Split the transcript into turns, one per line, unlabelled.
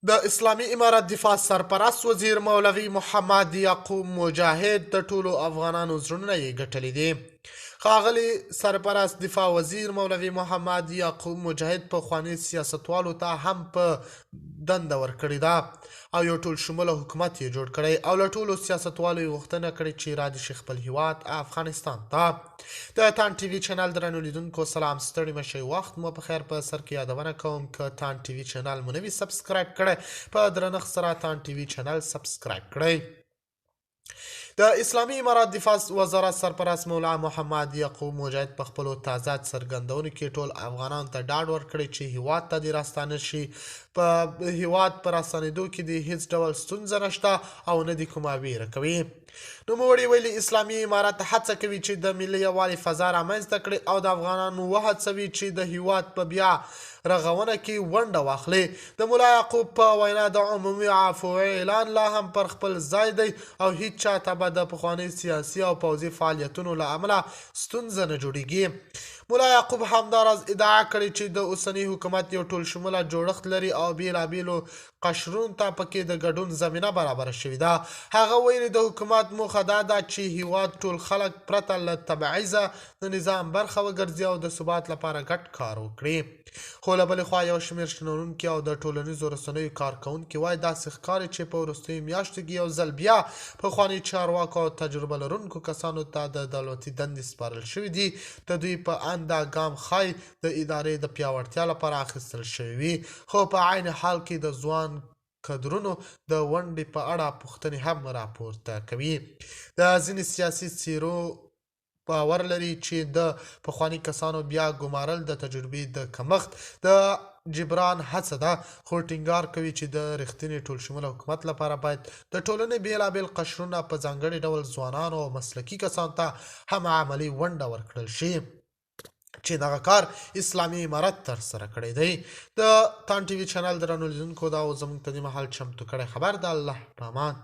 د اسلامي امارت دفاع سرپرست وزیر مولوي محمد یعقوب مجاهد د ټولو افغانانو زړونه یې ګټلي دي. ښاغلي سرپرست دفاع وزیر مولوي محمد یعقوب مجاهد پخواني سیاستوالو ته هم په دنده ورکړې ده او یو ټول شموله حکومت یې جوړ کړی او له ټولو سیاستوالو یې غوښتنه کړې چې را دې شي خپل هیواد افغانستان ته. د تان ټي وي چینل درنو لیدونکو سلام، ستړي مه شئ، وخت مو په خیر. په سر کې یادونه کوم که تان ټي وي چینل مو نه وي سبسکرایب کړی، په درنښت سره تان ټي وي چینل سبسکرایب کړئ. د اسلامي امارت دفاع وزارت سرپرست مولا محمد یعقوب مجاهد په خپلو تازه څرګندونو کې ټول افغانانو ته ډاډ ورکړی چې هیواد ته دې راستانه شي. په هیواد په راستنېدو کې د هیڅ ډول ستونزه نشته او نه دې کومه ویره کوي. نوموړي ویلي اسلامي امارت هڅه کوي چې د ملي یووالي فضا رامنځته کړي او د افغانانو وهڅوي چې د هیواد په بیا رغونه کې ونډه واخلي. د مولا یعقوب په وینا د عمومي عفو اعلان لا هم پر خپل ځای دی او هیڅ چاته به د پخواني سیاسي او پوځي فعالیتونو له امله ستونزه نه جوړیږي. مولا یعقوب همداراز ادعا کړې چې د اوسني حکومت یو ټول شموله جوړښت لري او بیلابیلو قشرونو ته پکې د ګډون زمینه برابره شوې ده. هغه ویلي د حکومت موخه دا ده چې هیواد ټول خلک پرته له تبعیضه د نظام برخه وګرځي او د ثبات لپاره ګډ کار وکړي. خو له بلې خوا یو شمېر شنونکي او د ټولنیزو رسنیو کارکوونکي وایي داسې ښکاري چې په وروستیو میاشتو کې یو ځل بیا پخواني چارواکو او تجربه لرونکو کسانو ته د دولتي دندې سپارل شوي دي. د دوی په اند دا ګام ښایي د ادارې د پیاوړتیا لپاره اخیستل شوی وي، خو په عین حال کې د ځوان کدرونو د ونډې په اړه پوښتنې هم راپورته کوي. د ځینې سیاسي څیرو باور لري چې د پخواني کسانو بیا ګمارل د تجربې د کمښت د جبران هڅه ده، خو ټینګار کوي چې د رښتینې ټول شموله حکومت لپاره باید د ټولنې بیلابیل قشرونه په ځانګړي ډول ځوانانو او مسلکي کسانو ته هم عملي ونډه ورکړل شي چې دغه کار اسلامي امارت ترسره کړی دی. د تان ټي وي چینل درنو لیدونکو دا زموږ ته دې مهال چمتو کړی خبر د الله په امان.